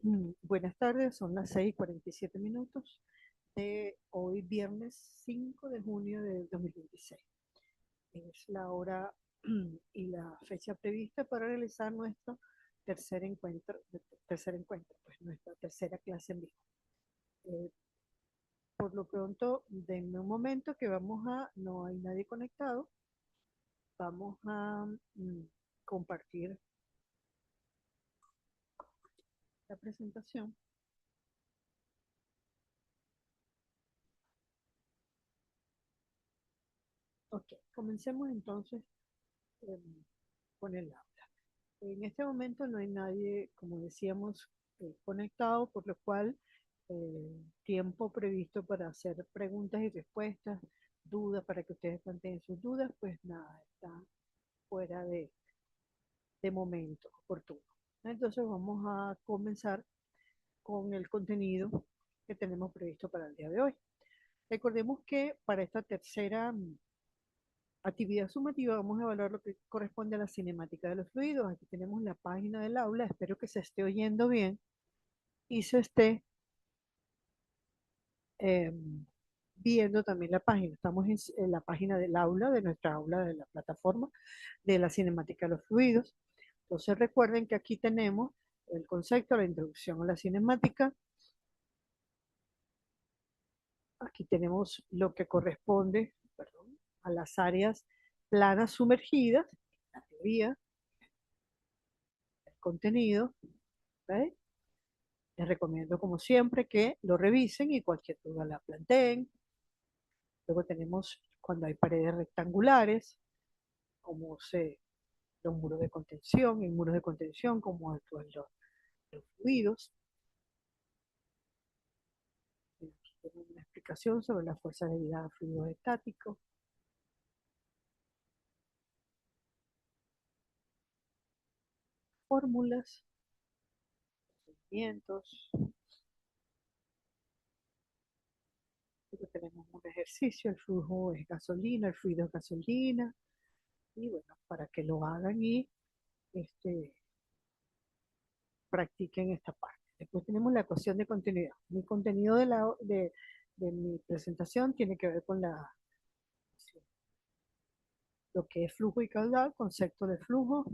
Buenas tardes, son las 6:47 de hoy, viernes 5 de junio de 2026. Es la hora y la fecha prevista para realizar nuestro tercer encuentro, pues nuestra tercera clase en vivo. Eh, por lo pronto, denme un momento que no hay nadie conectado, vamos a compartir la presentación. Ok, comencemos entonces eh, con el aula. En este momento no hay nadie, como decíamos, conectado, por lo cual tiempo previsto para hacer preguntas y respuestas, dudas, para que ustedes planteen sus dudas, pues nada, está fuera de momento oportuno. Entonces vamos a comenzar con el contenido que tenemos previsto para el día de hoy. Recordemos que para esta tercera actividad sumativa vamos a evaluar lo que corresponde a la cinemática de los fluidos. Aquí tenemos la página del aula, espero que se esté oyendo bien y se esté eh, viendo también la página. Estamos en la página del aula, de nuestra aula, de la plataforma de la cinemática de los fluidos. Entonces recuerden que aquí tenemos el concepto, la introducción a la cinemática. Aquí tenemos lo que corresponde, perdón, a las áreas planas sumergidas, la teoría, el contenido. ¿Okay? Les recomiendo, como siempre, que lo revisen y cualquier duda la planteen. Luego tenemos cuando hay paredes rectangulares, como los muros de contención, en muros de contención, cómo actúan los fluidos. Aquí tenemos una explicación sobre las fuerzas debidas a fluidos estáticos. Fórmulas, procedimientos. Luego tenemos un ejercicio, el flujo es gasolina, el fluido es gasolina. Y bueno, para que lo hagan y este, practiquen esta parte. Después tenemos la ecuación de continuidad. Mi contenido de mi presentación tiene que ver con lo que es flujo y caudal, concepto de flujo.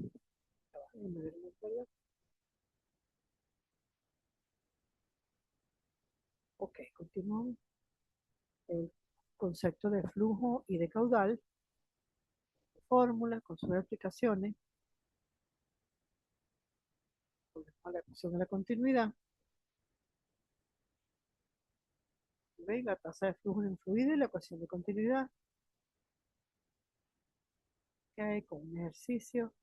Ok, continuamos. El concepto de flujo y de caudal, fórmula con sus explicaciones, la ecuación de la continuidad. ¿Veis? La tasa de flujo en fluido y la ecuación de continuidad, que hay con un ejercicio,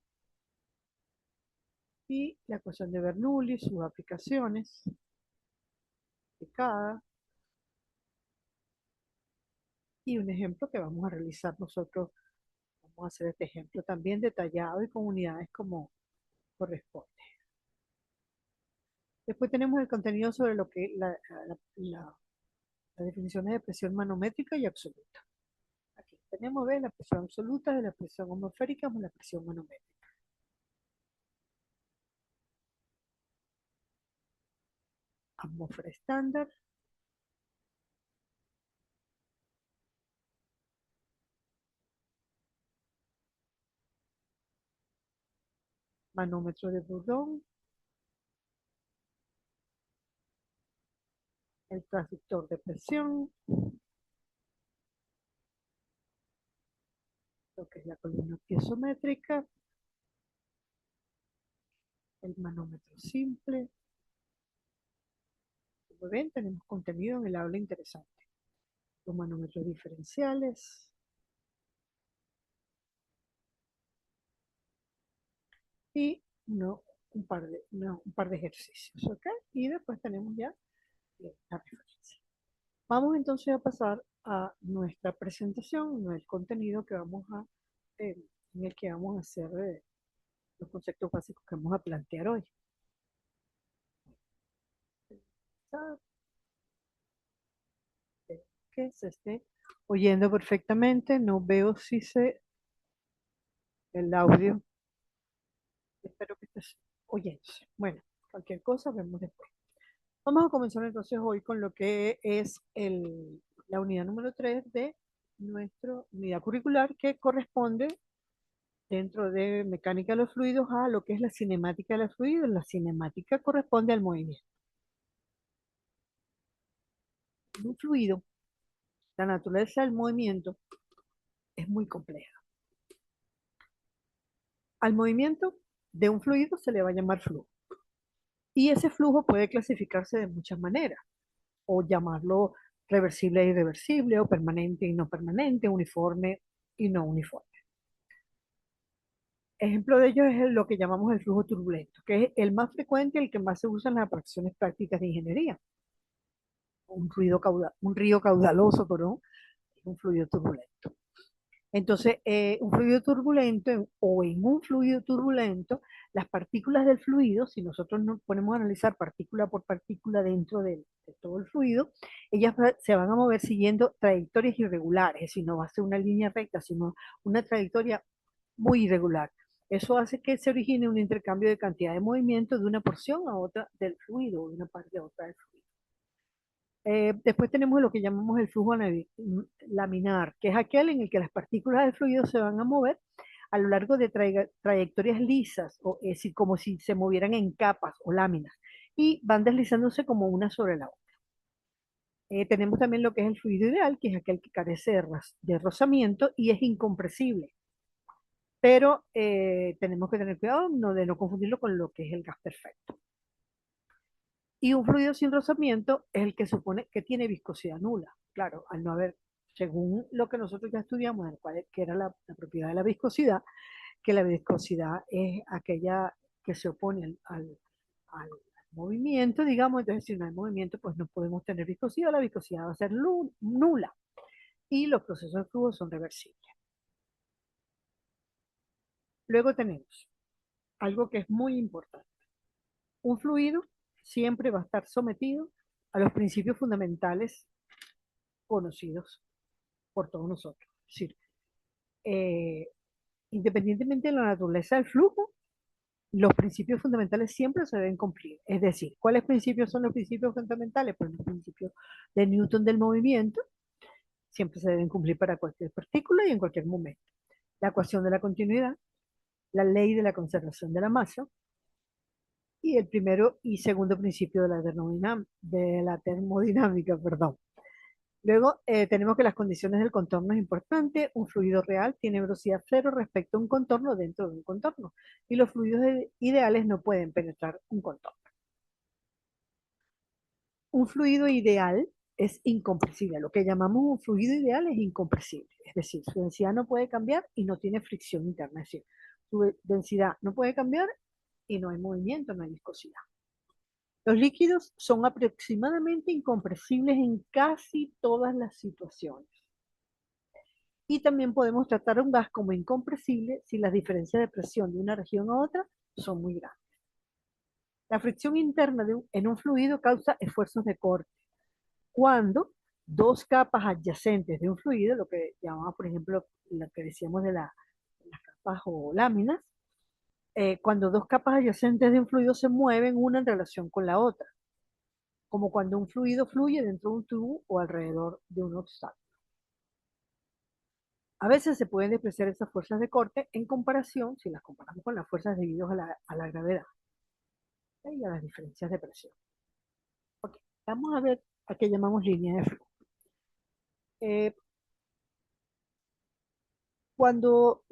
y la ecuación de Bernoulli, sus aplicaciones aplicadas, y un ejemplo que vamos a realizar nosotros. Vamos a hacer este ejemplo también detallado y con unidades como corresponde. Después tenemos el contenido sobre lo que las definiciones de presión manométrica y absoluta. Aquí tenemos, ¿ves? La presión absoluta de la presión atmosférica o la presión manométrica. Atmósfera estándar. Manómetro de Bourdon. El transductor de presión. Lo que es la columna piezométrica. El manómetro simple. Como ven, tenemos contenido en el aula interesante. Los manómetros diferenciales. Y un par de ejercicios, ¿ok? Y después tenemos ya la referencia. Vamos entonces a pasar a nuestra presentación, el contenido en el que vamos a hacer los conceptos básicos que vamos a plantear hoy. Que se esté oyendo perfectamente, no veo si el audio, espero que estés oyéndose. Bueno, cualquier cosa vemos después. Vamos a comenzar entonces hoy con lo que es la unidad número 3 de nuestra unidad curricular que corresponde dentro de mecánica de los fluidos a lo que es la cinemática de los fluidos. La cinemática corresponde al movimiento. Un fluido, la naturaleza del movimiento es muy compleja. Al movimiento de un fluido se le va a llamar flujo. Y ese flujo puede clasificarse de muchas maneras, o llamarlo reversible e irreversible, o permanente y no permanente, uniforme y no uniforme. Ejemplo de ello es lo que llamamos el flujo turbulento, que es el más frecuente y el que más se usa en las aplicaciones prácticas de ingeniería. Un río caudaloso, perdón, es un fluido turbulento. Entonces, un fluido turbulento o en un fluido turbulento, las partículas del fluido, si nosotros nos ponemos a analizar partícula por partícula dentro de todo el fluido, ellas se van a mover siguiendo trayectorias irregulares, es decir, no va a ser una línea recta, sino una trayectoria muy irregular. Eso hace que se origine un intercambio de cantidad de movimiento de una porción a otra del fluido, de una parte a otra del fluido. Después tenemos lo que llamamos el flujo laminar, que es aquel en el que las partículas del fluido se van a mover a lo largo de trayectorias lisas, o es decir, como si se movieran en capas o láminas, y van deslizándose como una sobre la otra. Tenemos también lo que es el fluido ideal, que es aquel que carece de rozamiento y es incompresible, pero tenemos que tener cuidado de no confundirlo con lo que es el gas perfecto. Y un fluido sin rozamiento es el que supone que tiene viscosidad nula. Claro, al no haber, según lo que nosotros ya estudiamos, que era la propiedad de la viscosidad, que la viscosidad es aquella que se opone al movimiento, digamos, entonces si no hay movimiento, pues no podemos tener viscosidad, la viscosidad va a ser nula y los procesos de flujo son reversibles. Luego tenemos algo que es muy importante. Un fluido siempre va a estar sometido a los principios fundamentales conocidos por todos nosotros. Es decir, eh, independientemente de la naturaleza del flujo, los principios fundamentales siempre se deben cumplir. Es decir, ¿cuáles principios son los principios fundamentales? Pues los principios de Newton del movimiento siempre se deben cumplir para cualquier partícula y en cualquier momento. La ecuación de la continuidad, la ley de la conservación de la masa y el primero y segundo principio de la termodinámica, perdón. Luego tenemos que las condiciones del contorno es importante. Un fluido real tiene velocidad cero respecto a un contorno dentro de un contorno. Y los fluidos ideales no pueden penetrar un contorno. Un fluido ideal es incompresible. Lo que llamamos un fluido ideal es incompresible. Es decir, su densidad no puede cambiar y no tiene fricción interna. Es decir, su densidad no puede cambiar y no hay movimiento, no hay viscosidad. Los líquidos son aproximadamente incompresibles en casi todas las situaciones. Y también podemos tratar a un gas como incompresible si las diferencias de presión de una región a otra son muy grandes. La fricción interna en un fluido causa esfuerzos de corte. Cuando dos capas adyacentes de un fluido, lo que llamamos, por ejemplo, lo que decíamos de las capas o láminas, cuando dos capas adyacentes de un fluido se mueven una en relación con la otra, como cuando un fluido fluye dentro de un tubo o alrededor de un obstáculo. A veces se pueden despreciar esas fuerzas de corte en comparación, si las comparamos con las fuerzas debidas a la gravedad y a las diferencias de presión. Okay. Vamos a ver a qué llamamos línea de flujo. Eh, cuando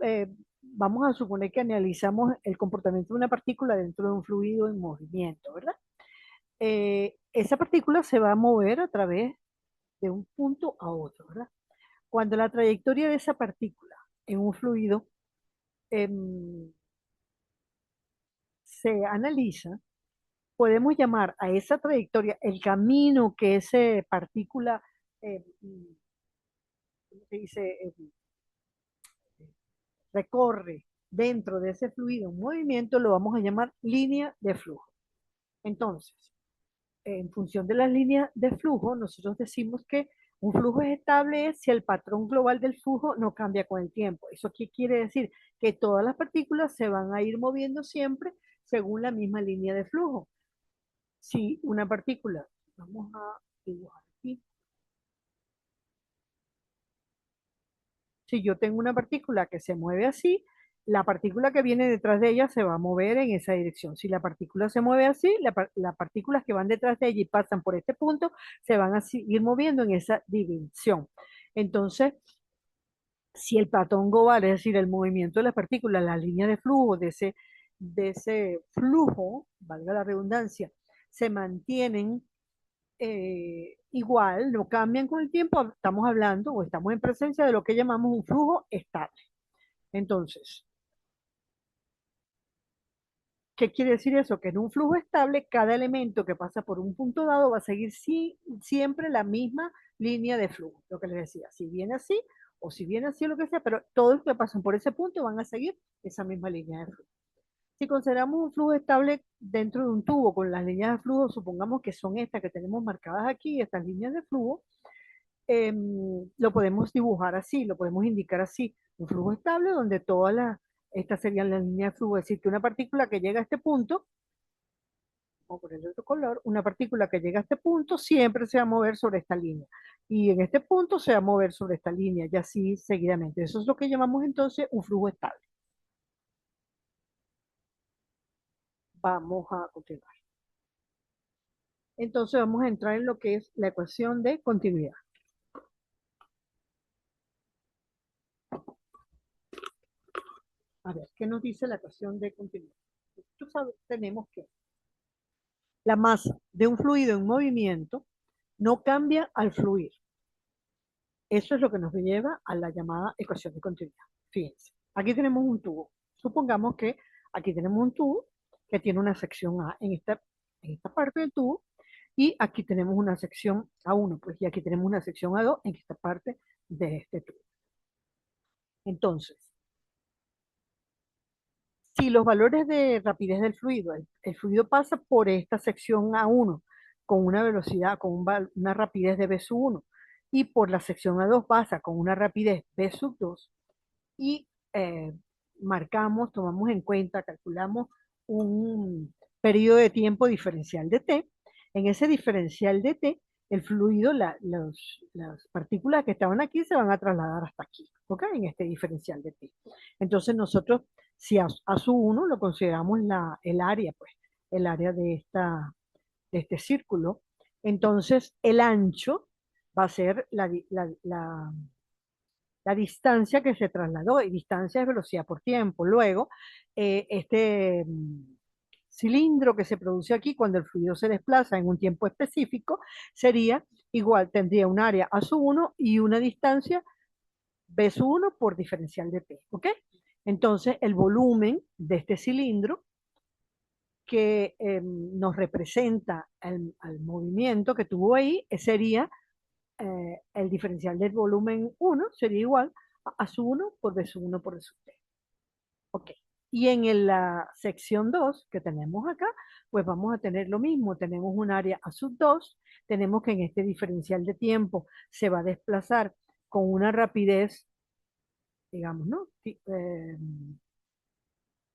vamos a suponer que analizamos el comportamiento de una partícula dentro de un fluido en movimiento, ¿verdad? Esa partícula se va a mover a través de un punto a otro, ¿verdad? Cuando la trayectoria de esa partícula en un fluido se analiza, podemos llamar a esa trayectoria el camino que esa partícula, eh, ¿cómo se dice? Recorre dentro de ese fluido en movimiento, lo vamos a llamar línea de flujo. Entonces, en función de las líneas de flujo, nosotros decimos que un flujo es estable si el patrón global del flujo no cambia con el tiempo. ¿Eso qué quiere decir? Que todas las partículas se van a ir moviendo siempre según la misma línea de flujo. Si una partícula, vamos a dibujar aquí, si yo tengo una partícula que se mueve así, la partícula que viene detrás de ella se va a mover en esa dirección. Si la partícula se mueve así, las partículas que van detrás de ella y pasan por este punto se van a seguir moviendo en esa dirección. Entonces, si el patrón global, es decir, el movimiento de las partículas, la línea de flujo de ese flujo, valga la redundancia, se mantienen igual, no cambian con el tiempo, estamos hablando o estamos en presencia de lo que llamamos un flujo estable. Entonces, ¿qué quiere decir eso? Que en un flujo estable, cada elemento que pasa por un punto dado va a seguir siempre la misma línea de flujo. Lo que les decía, si viene así o si viene así o lo que sea, pero todos los que pasan por ese punto van a seguir esa misma línea de flujo. Si consideramos un flujo estable dentro de un tubo con las líneas de flujo, supongamos que son estas que tenemos marcadas aquí, estas líneas de flujo, lo podemos dibujar así, lo podemos indicar así, un flujo estable donde estas serían las líneas de flujo, es decir, que una partícula que llega a este punto, vamos a ponerle otro color, una partícula que llega a este punto siempre se va a mover sobre esta línea, y en este punto se va a mover sobre esta línea, y así seguidamente. Eso es lo que llamamos entonces un flujo estable. Vamos a continuar. Entonces vamos a entrar en lo que es la ecuación de continuidad. A ver, ¿qué nos dice la ecuación de continuidad? Tenemos que la masa de un fluido en movimiento no cambia al fluir. Eso es lo que nos lleva a la llamada ecuación de continuidad. Fíjense, aquí tenemos un tubo. Supongamos que aquí tenemos un tubo que tiene una sección A en esta parte del tubo y aquí tenemos una sección A1, pues, y aquí tenemos una sección A2 en esta parte de este tubo. Entonces, si los valores de rapidez del fluido, el fluido pasa por esta sección A1 con una velocidad, una rapidez de V sub 1 y por la sección A2 pasa con una rapidez V sub 2 y tomamos en cuenta, calculamos un periodo de tiempo diferencial de T. En ese diferencial de T, el fluido, las partículas que estaban aquí se van a trasladar hasta aquí, ¿ok? En este diferencial de T. Entonces nosotros, si a su 1 lo consideramos el área, pues, el área de este círculo, entonces el ancho va a ser la distancia que se trasladó, y distancia es velocidad por tiempo. Luego, este cilindro que se produce aquí cuando el fluido se desplaza en un tiempo específico sería igual, tendría un área A sub 1 y una distancia B sub 1 por diferencial de P, ¿ok? Entonces, el volumen de este cilindro que nos representa al movimiento que tuvo ahí sería el diferencial del volumen 1 sería igual a su 1 por B sub 1 por B sub T. Ok. Y en la sección 2 que tenemos acá, pues vamos a tener lo mismo. Tenemos un área A sub 2, tenemos que en este diferencial de tiempo se va a desplazar con una rapidez, digamos, ¿no?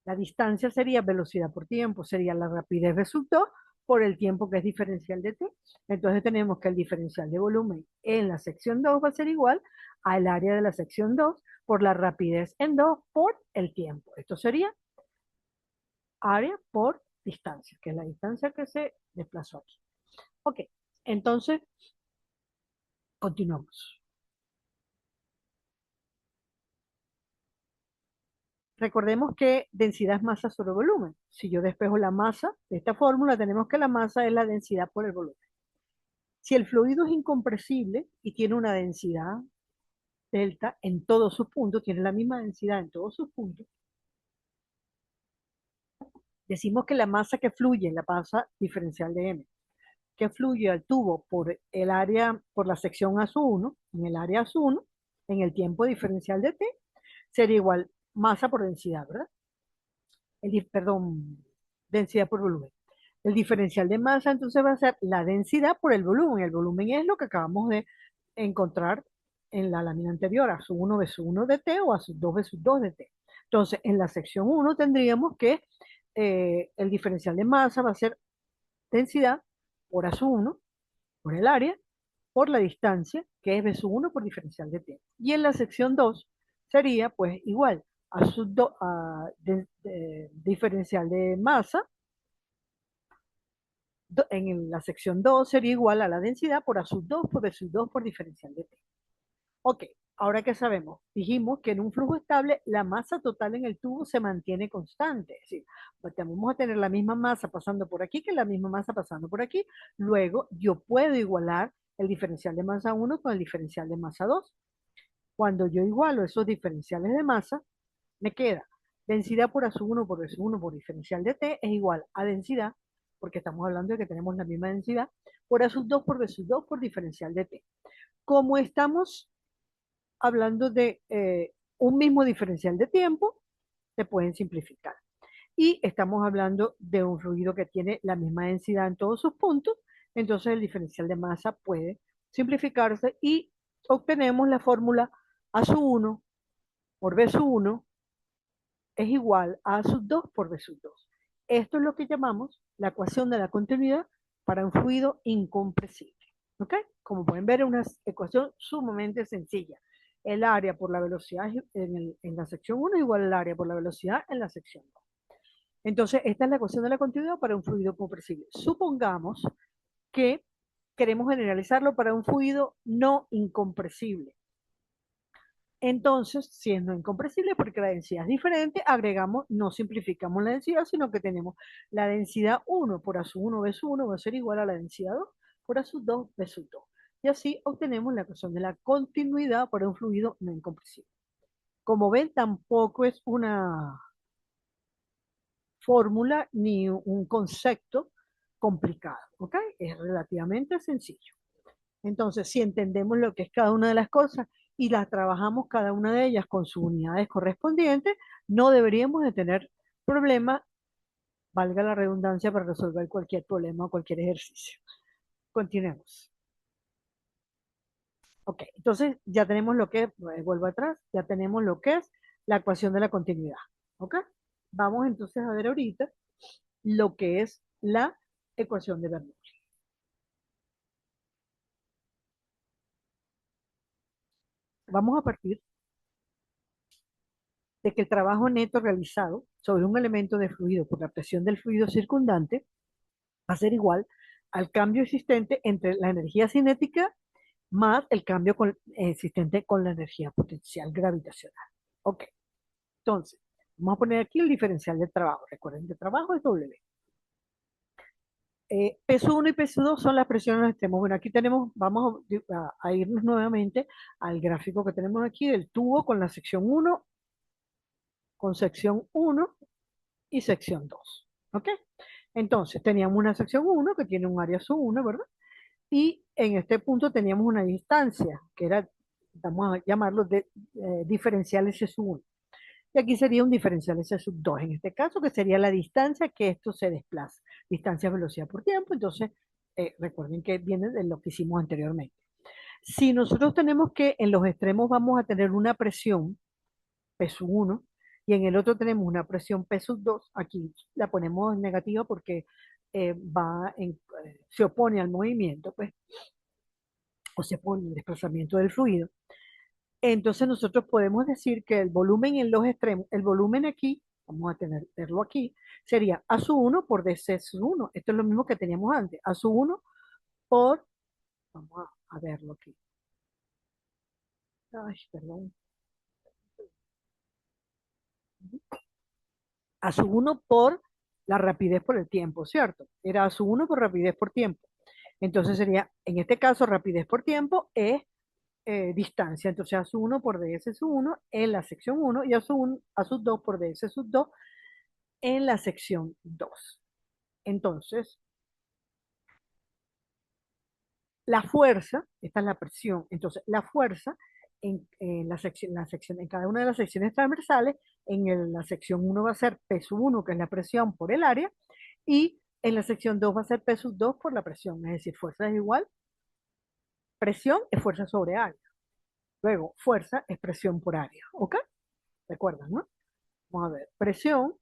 La distancia sería velocidad por tiempo, sería la rapidez resultó por el tiempo que es diferencial de t. Entonces tenemos que el diferencial de volumen en la sección 2 va a ser igual al área de la sección 2 por la rapidez en 2 por el tiempo. Esto sería área por distancia, que es la distancia que se desplazó aquí. Ok, entonces continuamos. Recordemos que densidad es masa sobre volumen. Si yo despejo la masa de esta fórmula, tenemos que la masa es la densidad por el volumen. Si el fluido es incompresible y tiene una densidad delta en todos sus puntos, tiene la misma densidad en todos sus puntos, decimos que la masa que fluye, la masa diferencial de M, que fluye al tubo por el área, por la sección a su 1, en el área a su 1, en el tiempo diferencial de T, sería igual masa por densidad, ¿verdad? Perdón, densidad por volumen. El diferencial de masa entonces va a ser la densidad por el volumen. El volumen es lo que acabamos de encontrar en la lámina anterior, a sub 1 B sub 1 de T o a sub 2 B sub 2 de T. Entonces, en la sección 1 tendríamos que el diferencial de masa va a ser densidad por A sub 1 por el área por la distancia, que es B sub 1 por diferencial de tiempo. Y en la sección 2 sería pues igual a, diferencial de masa, en la sección 2 sería igual a la densidad por A sub 2 por B sub 2 por diferencial de T. Ok, ahora que sabemos, dijimos que en un flujo estable la masa total en el tubo se mantiene constante, es decir, pues vamos a tener la misma masa pasando por aquí que la misma masa pasando por aquí. Luego yo puedo igualar el diferencial de masa 1 con el diferencial de masa 2. Cuando yo igualo esos diferenciales de masa, me queda densidad por A sub 1 por B sub 1 por diferencial de T es igual a densidad, porque estamos hablando de que tenemos la misma densidad, por A sub 2 por B sub 2 por diferencial de T. Como estamos hablando de un mismo diferencial de tiempo, se pueden simplificar. Y estamos hablando de un fluido que tiene la misma densidad en todos sus puntos, entonces el diferencial de masa puede simplificarse y obtenemos la fórmula A sub 1 por B sub 1 es igual a sub 2 por B sub 2. Esto es lo que llamamos la ecuación de la continuidad para un fluido incompresible. ¿Ok? Como pueden ver, es una ecuación sumamente sencilla. El área por la velocidad en la sección 1 es igual al área por la velocidad en la sección 2. Entonces, esta es la ecuación de la continuidad para un fluido compresible. Supongamos que queremos generalizarlo para un fluido no incompresible. Entonces, si es no incompresible, porque la densidad es diferente, agregamos, no simplificamos la densidad, sino que tenemos la densidad 1 por A sub 1 B sub 1 va a ser igual a la densidad 2 por A sub 2 B sub 2. Y así obtenemos la ecuación de la continuidad para un fluido no incompresible. Como ven, tampoco es una fórmula ni un concepto complicado, ¿ok? Es relativamente sencillo. Entonces, si entendemos lo que es cada una de las cosas y las trabajamos cada una de ellas con sus unidades correspondientes, no deberíamos de tener problema, valga la redundancia, para resolver cualquier problema o cualquier ejercicio. Continuemos. Ok, entonces ya tenemos lo que, vuelvo atrás, ya tenemos lo que es la ecuación de la continuidad. Ok, vamos entonces a ver ahorita lo que es la ecuación de Bernoulli. Vamos a partir de que el trabajo neto realizado sobre un elemento de fluido por la presión del fluido circundante va a ser igual al cambio existente entre la energía cinética más el cambio existente con la energía potencial gravitacional. Ok, entonces, vamos a poner aquí el diferencial de trabajo. Recuerden que trabajo es W. Peso 1 y peso 2 son las presiones en los extremos. Bueno, aquí tenemos, vamos a irnos nuevamente al gráfico que tenemos aquí del tubo con la sección 1, con sección 1 y sección 2. ¿Ok? Entonces, teníamos una sección 1 que tiene un área sub 1, ¿verdad? Y en este punto teníamos una distancia, que era, vamos a llamarlo diferencial S sub 1. Y aquí sería un diferencial S sub 2, en este caso, que sería la distancia que esto se desplaza. Distancia, velocidad por tiempo. Entonces, recuerden que viene de lo que hicimos anteriormente. Si nosotros tenemos que en los extremos vamos a tener una presión P sub 1 y en el otro tenemos una presión P sub 2, aquí la ponemos en negativa porque se opone al movimiento, pues, o se opone al desplazamiento del fluido. Entonces nosotros podemos decir que el volumen en los extremos, el volumen aquí, vamos a verlo aquí, sería A sub 1 por DC sub 1. Esto es lo mismo que teníamos antes. A sub 1 por, vamos a verlo aquí. Ay, perdón. A sub 1 por la rapidez por el tiempo, ¿cierto? Era A sub 1 por rapidez por tiempo. Entonces sería, en este caso, rapidez por tiempo es distancia. Entonces A sub 1 por ds sub 1 en la sección 1 y A sub 2 por ds sub 2 en la sección 2. Entonces, la fuerza, esta es la presión, entonces la fuerza en cada una de las secciones transversales, la sección 1 va a ser P sub 1, que es la presión por el área, y en la sección 2 va a ser P sub 2 por la presión, es decir, fuerza es igual, presión es fuerza sobre área. Luego, fuerza es presión por área, ¿ok? ¿Recuerdan, no? Vamos a ver, presión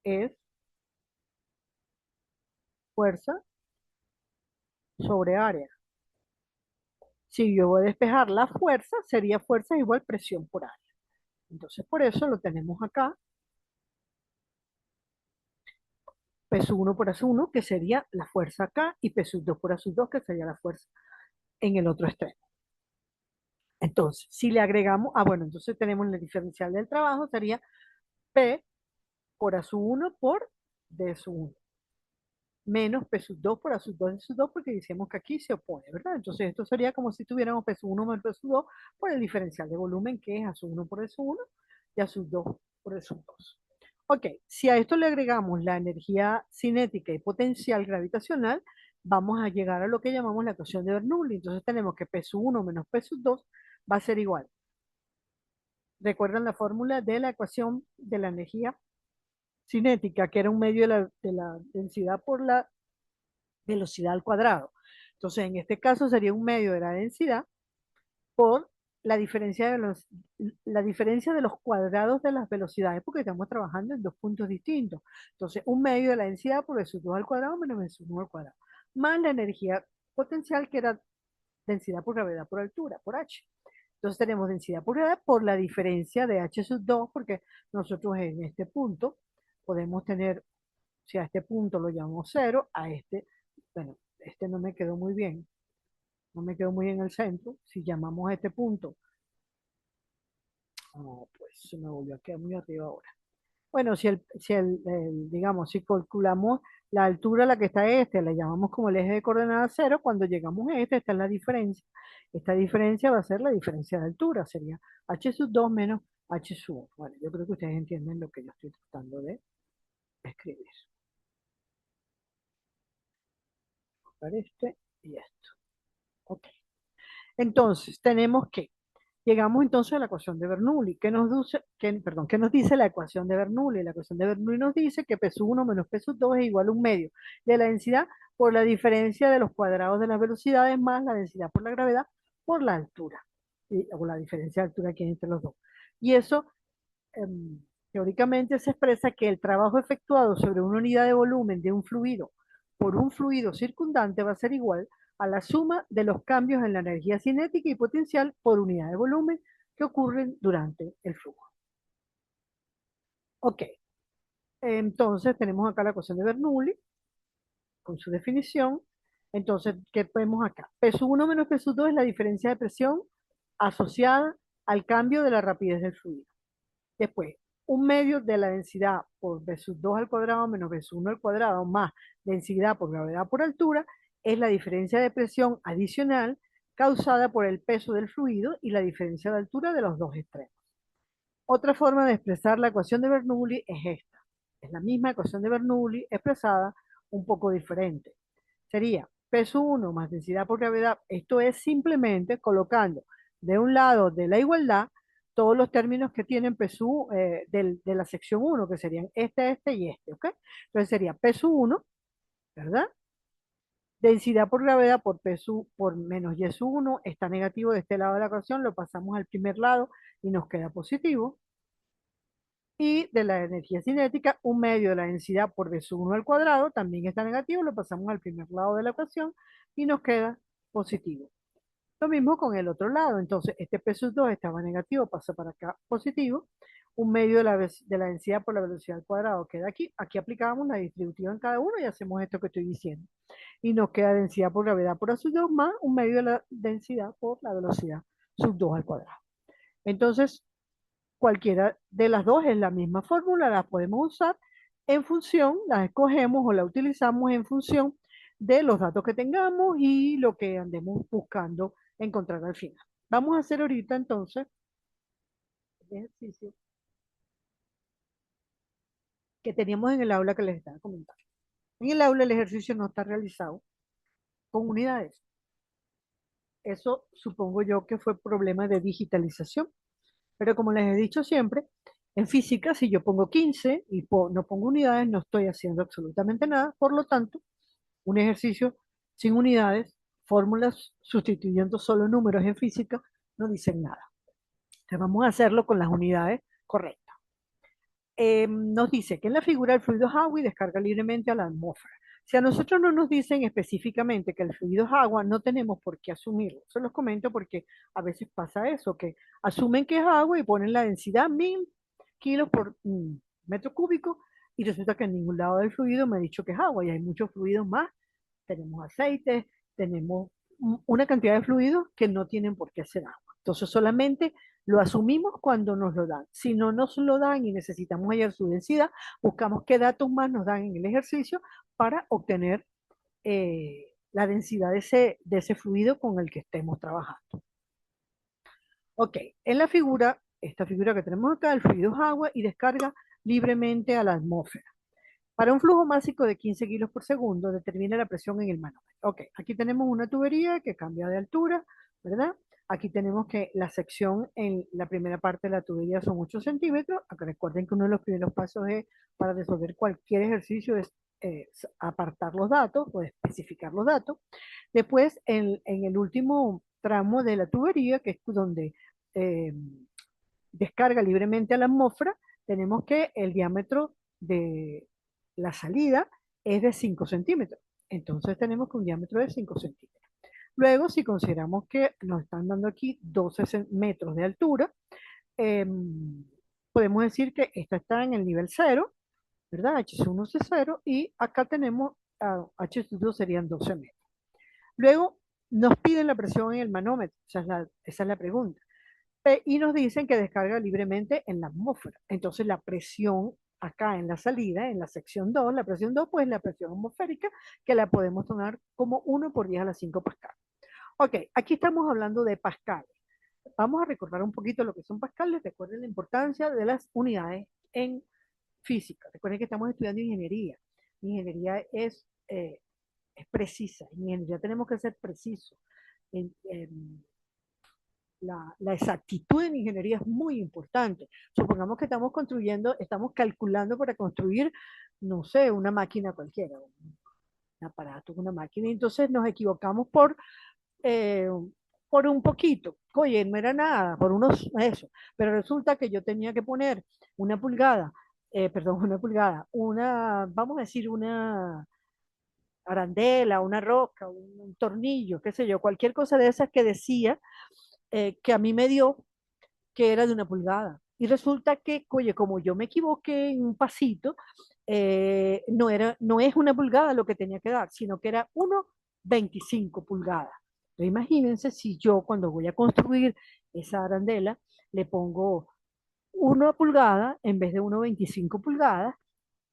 es fuerza sobre área. Si yo voy a despejar la fuerza, sería fuerza igual presión por área. Entonces, por eso lo tenemos acá, P sub 1 por A sub 1, que sería la fuerza acá, y P sub 2 por A sub 2, que sería la fuerza en el otro extremo. Entonces, si le agregamos, bueno, entonces tenemos el diferencial del trabajo, sería P por A sub 1 por D sub 1, menos P sub 2 por A sub 2 D sub 2, porque decíamos que aquí se opone, ¿verdad? Entonces, esto sería como si tuviéramos P sub 1 menos P sub 2 por el diferencial de volumen, que es A sub 1 por D sub 1 y A sub 2 por D sub 2. Ok, si a esto le agregamos la energía cinética y potencial gravitacional, vamos a llegar a lo que llamamos la ecuación de Bernoulli. Entonces tenemos que P sub 1 menos P sub 2 va a ser igual. ¿Recuerdan la fórmula de la ecuación de la energía cinética, que era un medio de la densidad por la velocidad al cuadrado? Entonces, en este caso sería un medio de la densidad por la diferencia de los cuadrados de las velocidades, porque estamos trabajando en dos puntos distintos. Entonces, un medio de la densidad por eso 2 al cuadrado menos eso 1 al cuadrado, más la energía potencial, que era densidad por gravedad por altura, por H. Entonces tenemos densidad por gravedad por la diferencia de H sub 2, porque nosotros en este punto podemos tener, si a este punto lo llamamos 0, a este, bueno, este no me quedó muy bien, no me quedó muy en el centro. Si llamamos a este punto, pues se me volvió a quedar muy arriba ahora. Bueno, digamos, si calculamos la altura a la que está este, la llamamos como el eje de coordenadas 0, cuando llegamos a este, esta es la diferencia. Esta diferencia va a ser la diferencia de altura, sería h sub 2 menos h sub 1. Bueno, yo creo que ustedes entienden lo que yo estoy tratando de escribir. Para este y esto. Ok. Entonces, tenemos que llegamos entonces a la ecuación de Bernoulli. ¿Qué nos dice la ecuación de Bernoulli? La ecuación de Bernoulli nos dice que P sub 1 menos P sub 2 es igual a un medio de la densidad por la diferencia de los cuadrados de las velocidades más la densidad por la gravedad por la altura, o la diferencia de altura que hay entre los dos. Y eso, teóricamente, se expresa que el trabajo efectuado sobre una unidad de volumen de un fluido por un fluido circundante va a ser igual a la suma de los cambios en la energía cinética y potencial por unidad de volumen que ocurren durante el flujo. Ok, entonces tenemos acá la ecuación de Bernoulli con su definición. Entonces, ¿qué vemos acá? P sub 1 menos P sub 2 es la diferencia de presión asociada al cambio de la rapidez del fluido. Después, un medio de la densidad por B sub 2 al cuadrado menos B sub 1 al cuadrado más densidad por gravedad por altura es la diferencia de presión adicional causada por el peso del fluido y la diferencia de altura de los dos extremos. Otra forma de expresar la ecuación de Bernoulli es esta. Es la misma ecuación de Bernoulli expresada un poco diferente. Sería P sub 1 más densidad por gravedad. Esto es simplemente colocando de un lado de la igualdad todos los términos que tienen P sub de la sección 1, que serían este y este, ¿ok? Entonces sería P sub 1, ¿verdad? Densidad por gravedad por P sub por menos Y sub 1 está negativo de este lado de la ecuación, lo pasamos al primer lado y nos queda positivo. Y de la energía cinética, un medio de la densidad por D sub 1 al cuadrado también está negativo, lo pasamos al primer lado de la ecuación y nos queda positivo. Lo mismo con el otro lado, entonces este P sub 2 estaba negativo, pasa para acá positivo, un medio de la densidad por la velocidad al cuadrado queda aquí. Aquí aplicamos la distributiva en cada uno y hacemos esto que estoy diciendo. Y nos queda densidad por gravedad por A sub 2 más un medio de la densidad por la velocidad sub 2 al cuadrado. Entonces, cualquiera de las dos es la misma fórmula, la podemos usar en función, la escogemos o la utilizamos en función de los datos que tengamos y lo que andemos buscando encontrar al final. Vamos a hacer ahorita entonces el ejercicio que teníamos en el aula que les estaba comentando. En el aula el ejercicio no está realizado con unidades. Eso supongo yo que fue problema de digitalización. Pero como les he dicho siempre, en física, si yo pongo 15 y no pongo unidades, no estoy haciendo absolutamente nada. Por lo tanto, un ejercicio sin unidades, fórmulas sustituyendo solo números en física, no dicen nada. Entonces vamos a hacerlo con las unidades correctas. Nos dice que en la figura el fluido Howe descarga libremente a la atmósfera. Si a nosotros no nos dicen específicamente que el fluido es agua, no tenemos por qué asumirlo. Eso los comento porque a veces pasa eso, que asumen que es agua y ponen la densidad 1000 kilos por metro cúbico y resulta que en ningún lado del fluido me ha dicho que es agua y hay muchos fluidos más. Tenemos aceites, tenemos una cantidad de fluidos que no tienen por qué ser agua. Entonces solamente lo asumimos cuando nos lo dan. Si no nos lo dan y necesitamos hallar su densidad, buscamos qué datos más nos dan en el ejercicio para obtener la densidad de ese fluido con el que estemos trabajando. Ok, en la figura, esta figura que tenemos acá, el fluido es agua y descarga libremente a la atmósfera. Para un flujo másico de 15 kilos por segundo, determina la presión en el manómetro. Ok, aquí tenemos una tubería que cambia de altura, ¿verdad? Aquí tenemos que la sección en la primera parte de la tubería son 8 centímetros. Acá recuerden que uno de los primeros pasos para resolver cualquier ejercicio es apartar los datos o especificar los datos. Después, en el último tramo de la tubería, que es donde eh, descarga libremente a la atmósfera, tenemos que el diámetro de la salida es de 5 centímetros. Entonces tenemos que un diámetro de 5 centímetros. Luego, si consideramos que nos están dando aquí 12 metros de altura, eh, podemos decir que esta está en el nivel cero, ¿verdad? H1 es 0 y acá tenemos H2 serían 12 metros. Luego nos piden la presión en el manómetro, esa es la pregunta. Y nos dicen que descarga libremente en la atmósfera. Entonces la presión acá en la salida, en la sección 2, la presión 2, pues la presión atmosférica, que la podemos tomar como 1 por 10 a la 5 pascal. Ok, aquí estamos hablando de pascales. Vamos a recordar un poquito lo que son pascales. Recuerden la importancia de las unidades en física. Recuerden que estamos estudiando ingeniería. Ingeniería es precisa. En ingeniería tenemos que ser precisos. La exactitud en ingeniería es muy importante. Supongamos que estamos construyendo, estamos calculando para construir, no sé, una máquina cualquiera, un aparato, una máquina, y entonces nos equivocamos eh, por un poquito. Oye, no era nada, por unos, eso. Pero resulta que yo tenía que poner una pulgada, perdón, una pulgada, vamos a decir, una arandela, una roca, un tornillo, qué sé yo, cualquier cosa de esas que decía que a mí me dio que era de una pulgada. Y resulta que, oye, como yo me equivoqué en un pasito, no es una pulgada lo que tenía que dar, sino que era 1,25 pulgadas. Entonces, imagínense si yo cuando voy a construir esa arandela le pongo 1 pulgada en vez de 1,25 pulgadas,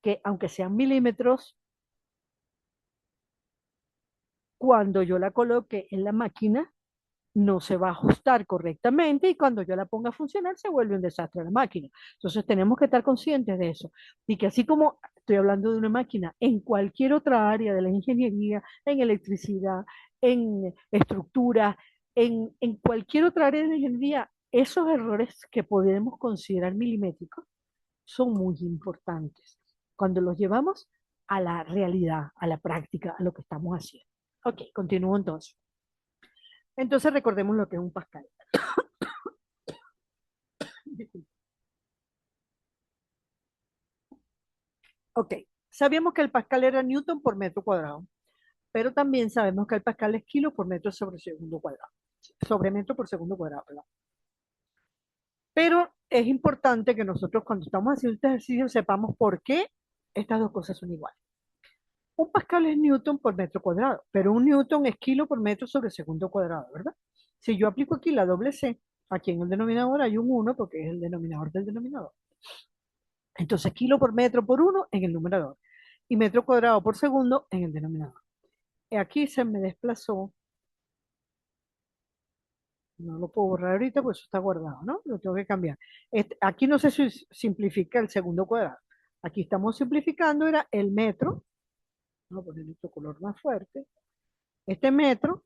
que aunque sean milímetros, cuando yo la coloque en la máquina, no se va a ajustar correctamente y cuando yo la ponga a funcionar se vuelve un desastre la máquina. Entonces tenemos que estar conscientes de eso y que así como estoy hablando de una máquina en cualquier otra área de la ingeniería, en electricidad, en estructura, en cualquier otra área de la ingeniería, esos errores que podemos considerar milimétricos son muy importantes cuando los llevamos a la realidad, a la práctica, a lo que estamos haciendo. Ok, continúo entonces. Entonces recordemos lo que es un pascal. Ok, sabíamos que el pascal era newton por metro cuadrado, pero también sabemos que el pascal es kilo por metro sobre segundo cuadrado, sobre metro por segundo cuadrado, perdón. Pero es importante que nosotros cuando estamos haciendo este ejercicio sepamos por qué estas dos cosas son iguales. Un pascal es newton por metro cuadrado, pero un newton es kilo por metro sobre segundo cuadrado, ¿verdad? Si yo aplico aquí la doble C, aquí en el denominador hay un 1 porque es el denominador del denominador. Entonces, kilo por metro por 1 en el numerador y metro cuadrado por segundo en el denominador. Aquí se me desplazó, no lo puedo borrar ahorita porque eso está guardado, ¿no? Lo tengo que cambiar. Aquí no se simplifica el segundo cuadrado. Aquí estamos simplificando, era el metro, vamos a poner otro color más fuerte. Este metro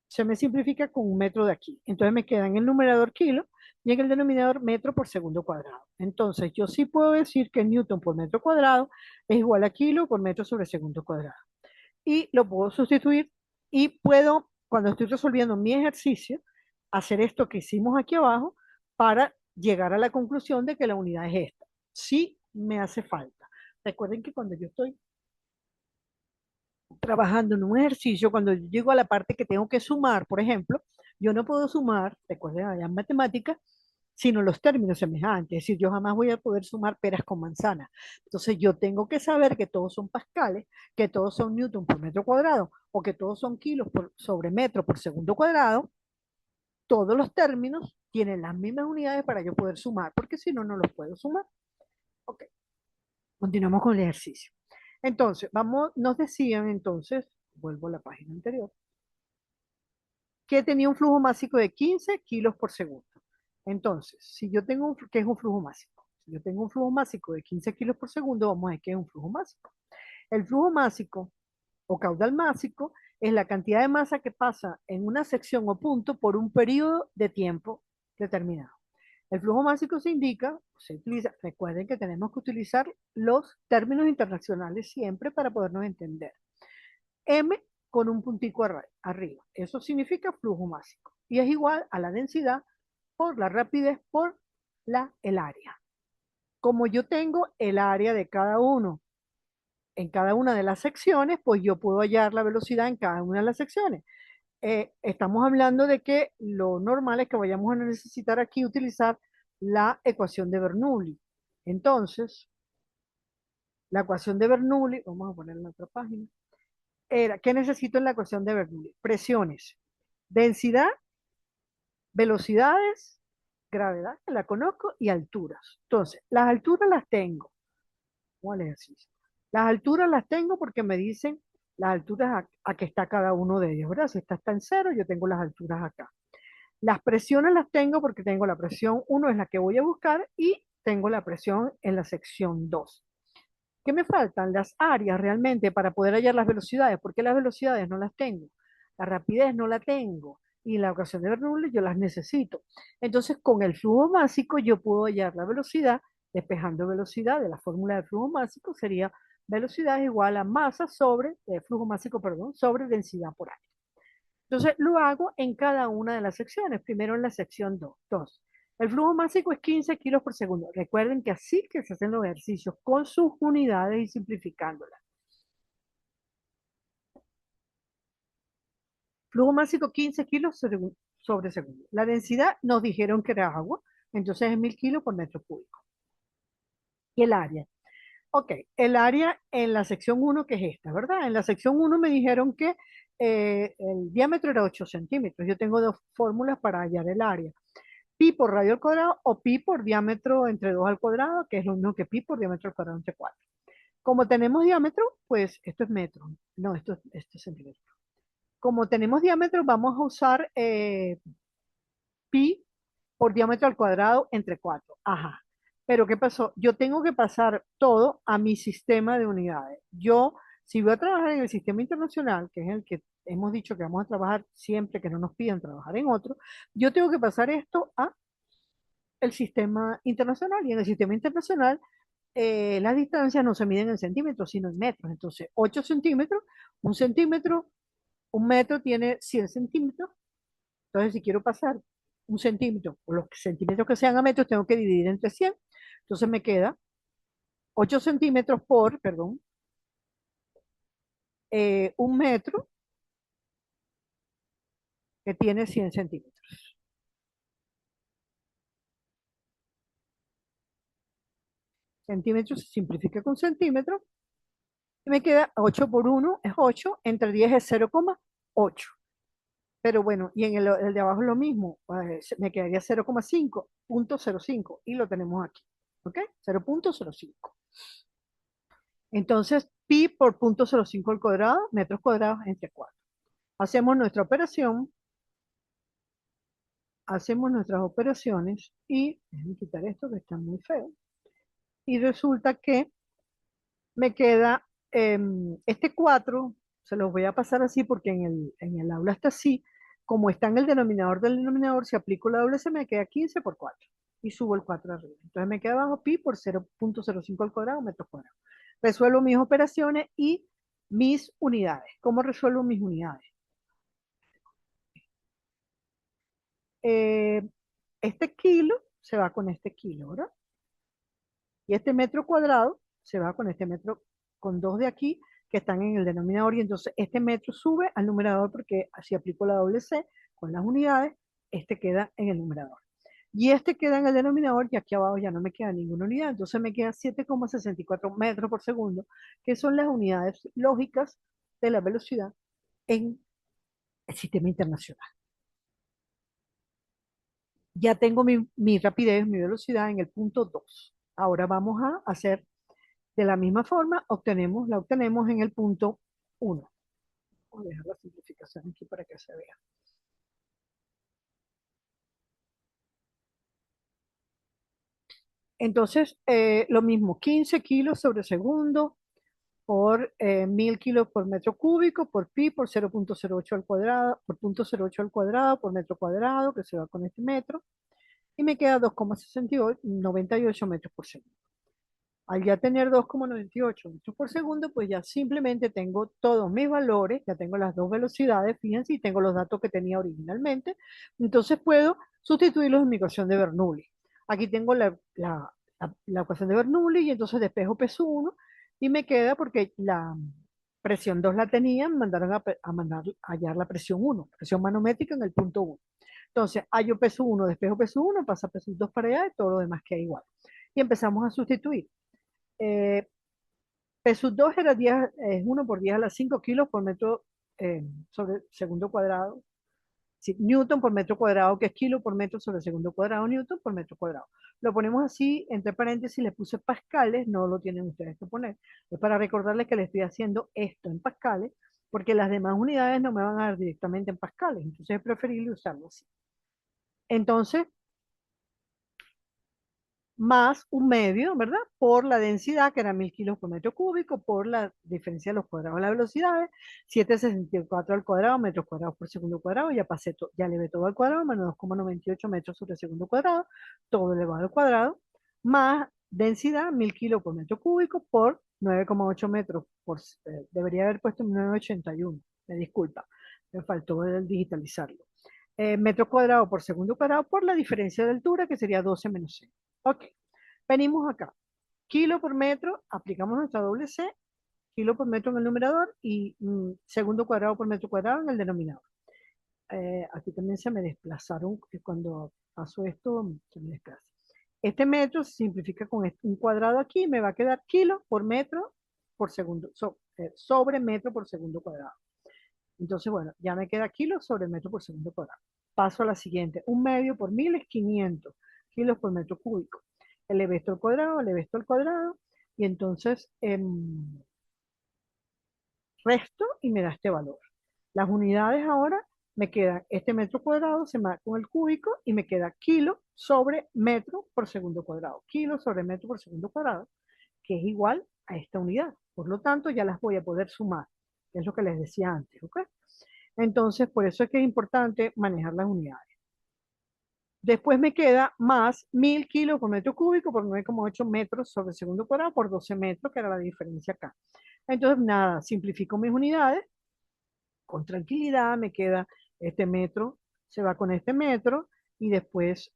se me simplifica con un metro de aquí. Entonces me queda en el numerador kilo y en el denominador metro por segundo cuadrado. Entonces yo sí puedo decir que newton por metro cuadrado es igual a kilo por metro sobre segundo cuadrado. Y lo puedo sustituir y puedo, cuando estoy resolviendo mi ejercicio, hacer esto que hicimos aquí abajo para llegar a la conclusión de que la unidad es esta. Sí me hace falta. Recuerden que cuando yo estoy trabajando en un ejercicio, cuando yo llego a la parte que tengo que sumar, por ejemplo, yo no puedo sumar, recuerden allá en matemáticas, sino los términos semejantes. Es decir, yo jamás voy a poder sumar peras con manzanas. Entonces yo tengo que saber que todos son pascales, que todos son newton por metro cuadrado, o que todos son kilos sobre metro por segundo cuadrado. Todos los términos tienen las mismas unidades para yo poder sumar, porque si no, no los puedo sumar. Ok, continuamos con el ejercicio. Entonces, vamos, nos decían entonces, vuelvo a la página anterior, que tenía un flujo másico de 15 kilos por segundo. Entonces, si yo tengo ¿qué es un flujo másico? Si yo tengo un flujo másico de 15 kilos por segundo, vamos a ver qué es un flujo másico. El flujo másico o caudal másico es la cantidad de masa que pasa en una sección o punto por un periodo de tiempo determinado. El flujo másico se indica, se utiliza, recuerden que tenemos que utilizar los términos internacionales siempre para podernos entender. M con un puntico arriba. Eso significa flujo másico. Y es igual a la densidad por la rapidez por el área. Como yo tengo el área de cada uno en cada una de las secciones, pues yo puedo hallar la velocidad en cada una de las secciones. Estamos hablando de que lo normal es que vayamos a necesitar aquí utilizar la ecuación de Bernoulli. Entonces, la ecuación de Bernoulli, vamos a ponerla en otra página, era, ¿qué necesito en la ecuación de Bernoulli? Presiones, densidad, velocidades, gravedad, que la conozco, y alturas. Entonces, las alturas las tengo. ¿Cuál ejercicio? Las alturas las tengo porque me dicen las alturas a que está cada uno de ellos, ¿verdad? Si esta está en cero, yo tengo las alturas acá. Las presiones las tengo porque tengo la presión 1 es la que voy a buscar y tengo la presión en la sección 2. ¿Qué me faltan? Las áreas realmente para poder hallar las velocidades, porque las velocidades no las tengo, la rapidez no la tengo y la ecuación de Bernoulli yo las necesito. Entonces, con el flujo másico yo puedo hallar la velocidad, despejando velocidad de la fórmula del flujo másico sería velocidad igual a masa sobre, flujo másico, perdón, sobre densidad por área. Entonces, lo hago en cada una de las secciones. Primero en la sección 2. El flujo másico es 15 kilos por segundo. Recuerden que así que se hacen los ejercicios con sus unidades y simplificándolas. Flujo másico 15 kilos sobre segundo. La densidad nos dijeron que era agua, entonces es 1000 kilos por metro cúbico. Y el área. Ok, el área en la sección 1, que es esta, ¿verdad? En la sección 1 me dijeron que el diámetro era 8 centímetros. Yo tengo dos fórmulas para hallar el área. Pi por radio al cuadrado o pi por diámetro entre 2 al cuadrado, que es lo mismo que pi por diámetro al cuadrado entre 4. Como tenemos diámetro, pues esto es metro, no, esto es centímetro. Como tenemos diámetro, vamos a usar pi por diámetro al cuadrado entre 4. Ajá. Pero ¿qué pasó? Yo tengo que pasar todo a mi sistema de unidades. Yo, si voy a trabajar en el sistema internacional, que es el que hemos dicho que vamos a trabajar siempre que no nos pidan trabajar en otro, yo tengo que pasar esto a el sistema internacional. Y en el sistema internacional, las distancias no se miden en centímetros, sino en metros. Entonces, 8 centímetros, un metro tiene 100 centímetros. Entonces, si quiero pasar un centímetro, o los centímetros que sean a metros, tengo que dividir entre 100. Entonces, me queda 8 centímetros por, perdón, un metro que tiene 100 centímetros. Centímetros se simplifica con centímetros. Y me queda 8 por 1 es 8, entre 10 es 0,8. Pero bueno, y en el de abajo es lo mismo, me quedaría 0,5, y lo tenemos aquí, ¿ok? 0,05. Entonces, pi por 0,05 al cuadrado, metros cuadrados entre 4. Hacemos nuestra operación, hacemos nuestras operaciones y, déjenme quitar esto que está muy feo, y resulta que me queda este 4, se los voy a pasar así porque en el aula está así, como está en el denominador del denominador, si aplico la doble se me queda 15 por 4 y subo el 4 arriba. Entonces me queda abajo pi por 0,05 al cuadrado metros cuadrados. Resuelvo mis operaciones y mis unidades. ¿Cómo resuelvo mis unidades? Eh, este kilo se va con este kilo, ¿verdad? Y este metro cuadrado se va con este metro, con 2 de aquí, que están en el denominador y entonces este metro sube al numerador porque así aplico la doble C con las unidades, este queda en el numerador. Y este queda en el denominador y aquí abajo ya no me queda ninguna unidad, entonces me queda 7,64 metros por segundo, que son las unidades lógicas de la velocidad en el sistema internacional. Ya tengo mi rapidez, mi velocidad en el punto 2. Ahora vamos a hacer de la misma forma, la obtenemos en el punto 1. Voy a dejar la simplificación aquí para que se vea. Entonces, lo mismo, 15 kilos sobre segundo por 1000 kilos por metro cúbico, por pi, por 0,08 al cuadrado, por 0,08 al cuadrado, por metro cuadrado, que se va con este metro, y me queda 2,98 metros por segundo. Al ya tener 2,98 metros por segundo, pues ya simplemente tengo todos mis valores, ya tengo las dos velocidades, fíjense, y tengo los datos que tenía originalmente. Entonces puedo sustituirlos en mi ecuación de Bernoulli. Aquí tengo la ecuación de Bernoulli y entonces despejo P1 y me queda porque la presión 2 la tenían, mandaron a hallar la presión 1, presión manométrica en el punto 1. Entonces, hallo P1, despejo P1, pasa P2 para allá y todo lo demás queda igual. Y empezamos a sustituir. Eh, P sub 2 era 10, es 1 por 10 a las 5 kilos por metro sobre segundo cuadrado. Sí, Newton por metro cuadrado, que es kilo por metro sobre segundo cuadrado, Newton por metro cuadrado. Lo ponemos así, entre paréntesis, le puse pascales, no lo tienen ustedes que poner. Es para recordarles que le estoy haciendo esto en pascales, porque las demás unidades no me van a dar directamente en pascales, entonces es preferible usarlo así. Entonces, más un medio, ¿verdad? Por la densidad, que era 1000 kilos por metro cúbico, por la diferencia de los cuadrados de las velocidades, 7,64 al cuadrado, metros cuadrados por segundo cuadrado, ya pasé, ya le ve todo al cuadrado, menos 2,98 metros sobre segundo cuadrado, todo elevado al cuadrado, más densidad, 1000 kilos por metro cúbico, por 9,8 metros, debería haber puesto 9,81, me disculpa, me faltó el digitalizarlo. Metro cuadrado por segundo cuadrado por la diferencia de altura, que sería 12 menos 6. Ok, venimos acá. Kilo por metro, aplicamos nuestra doble C, kilo por metro en el numerador y segundo cuadrado por metro cuadrado en el denominador. Aquí también se me desplazaron, cuando paso esto, se me desplaza. Este metro se simplifica con un cuadrado aquí, me va a quedar kilo por metro por segundo, sobre metro por segundo cuadrado. Entonces, bueno, ya me queda kilo sobre metro por segundo cuadrado. Paso a la siguiente. Un medio por 1000 es 500 kilos por metro cúbico. Elevé esto al cuadrado, elevé esto al cuadrado, y entonces resto y me da este valor. Las unidades ahora me quedan, este metro cuadrado se va con el cúbico y me queda kilo sobre metro por segundo cuadrado. Kilo sobre metro por segundo cuadrado, que es igual a esta unidad. Por lo tanto, ya las voy a poder sumar, que es lo que les decía antes, ¿ok? Entonces, por eso es que es importante manejar las unidades. Después me queda más 1000 kilos por metro cúbico por 9,8 metros sobre segundo cuadrado por 12 metros, que era la diferencia acá. Entonces, nada, simplifico mis unidades. Con tranquilidad me queda este metro, se va con este metro y después,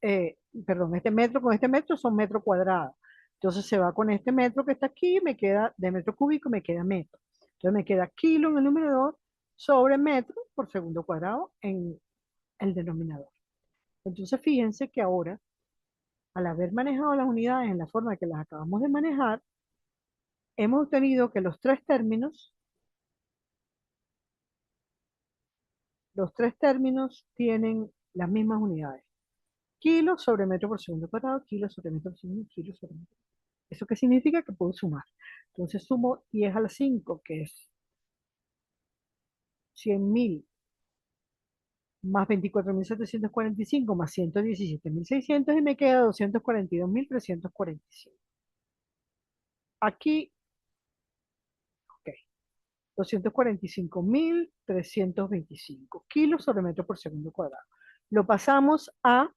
perdón, este metro con este metro son metro cuadrado. Entonces se va con este metro que está aquí, me queda de metro cúbico, me queda metro. Entonces me queda kilo en el numerador sobre metro por segundo cuadrado en el denominador. Entonces fíjense que ahora, al haber manejado las unidades en la forma que las acabamos de manejar, hemos obtenido que los tres términos tienen las mismas unidades. Kilo sobre metro por segundo cuadrado, kilo sobre metro por segundo, kilo sobre metro. ¿Eso qué significa? Que puedo sumar. Entonces sumo 10 a la 5, que es 100.000, más 24.745, más 117.600 y me queda 242.345. Aquí, ok, 245.325 kilos sobre metro por segundo cuadrado. Lo pasamos a,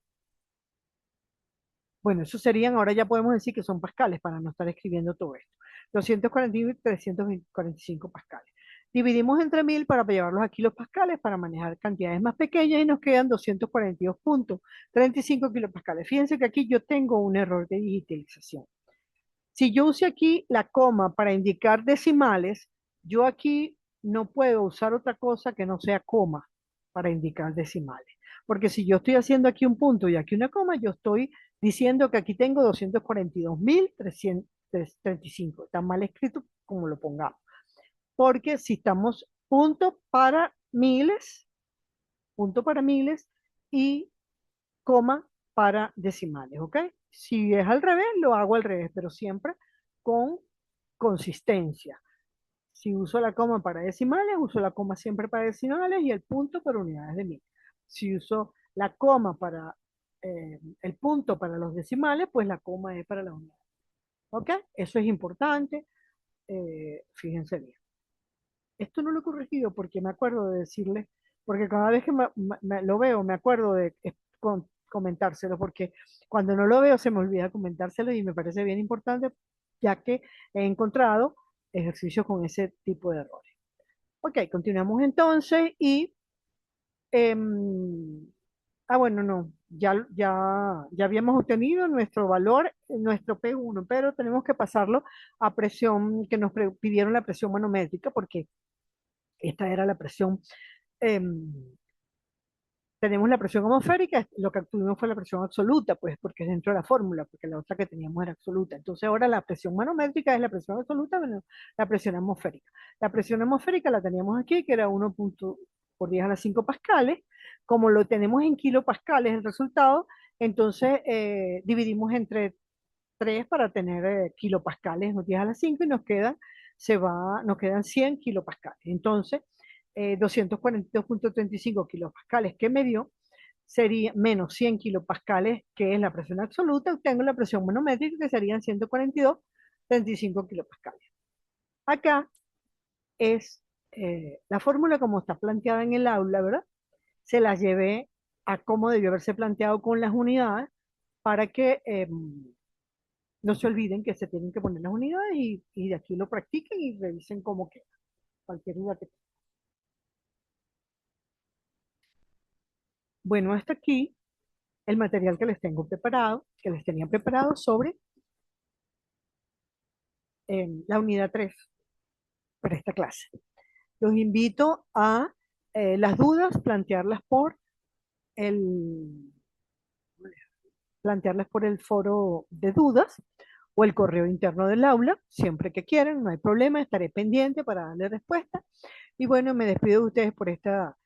bueno, eso serían, ahora ya podemos decir que son pascales para no estar escribiendo todo esto. 240.345 pascales. Dividimos entre 1000 para llevarlos a kilos pascales para manejar cantidades más pequeñas y nos quedan 242.35 kilopascales. Fíjense que aquí yo tengo un error de digitalización. Si yo use aquí la coma para indicar decimales, Yo aquí no puedo usar otra cosa que no sea coma para indicar decimales. Porque si yo estoy haciendo aquí un punto y aquí una coma, yo estoy diciendo que aquí tengo 242.335. Está mal escrito como lo pongamos. Porque si estamos punto para miles y coma para decimales, ¿ok? Si es al revés, lo hago al revés, pero siempre con consistencia. Si uso la coma para decimales, uso la coma siempre para decimales y el punto para unidades de mil. Si uso la coma para el punto para los decimales, pues la coma es para la unidad. ¿Ok? Eso es importante. Fíjense bien. Esto no lo he corregido porque me acuerdo de decirle, porque cada vez que lo veo, me acuerdo de comentárselo, porque cuando no lo veo se me olvida comentárselo y me parece bien importante, ya que he encontrado ejercicios con ese tipo de errores. Ok, continuamos entonces y... em, bueno, no, ya habíamos obtenido nuestro valor, nuestro P1, pero tenemos que pasarlo a presión, que nos pidieron la presión manométrica, porque esta era la presión, em, tenemos la presión atmosférica, lo que obtuvimos fue la presión absoluta, pues porque es dentro de la fórmula, porque la otra que teníamos era absoluta. Entonces ahora la presión manométrica es la presión absoluta menos la presión atmosférica. La presión atmosférica la teníamos aquí, que era 1 por 10 a las 5 pascales. Como lo tenemos en kilopascales el resultado, entonces dividimos entre 3 para tener kilopascales, 10 a las 5 y nos quedan 100 kilopascales. Entonces, 242.35 kilopascales que me dio sería menos 100 kilopascales, que es la presión absoluta, obtengo la presión manométrica, que serían 142.35 kilopascales. Acá es la fórmula como está planteada en el aula, ¿verdad? Se la llevé a cómo debió haberse planteado con las unidades para que no se olviden que se tienen que poner las unidades y de aquí lo practiquen y revisen cómo queda. Cualquier duda que tengan. Bueno, hasta aquí el material que les tengo preparado, que les tenía preparado sobre la unidad 3 para esta clase. Los invito a las dudas, el, plantearlas por el foro de dudas o el correo interno del aula, siempre que quieran, no hay problema, estaré pendiente para darle respuesta. Y bueno, me despido de ustedes por esta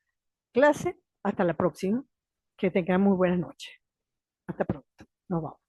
clase. Hasta la próxima. Que tengan muy buenas noches. Hasta pronto. Nos vamos.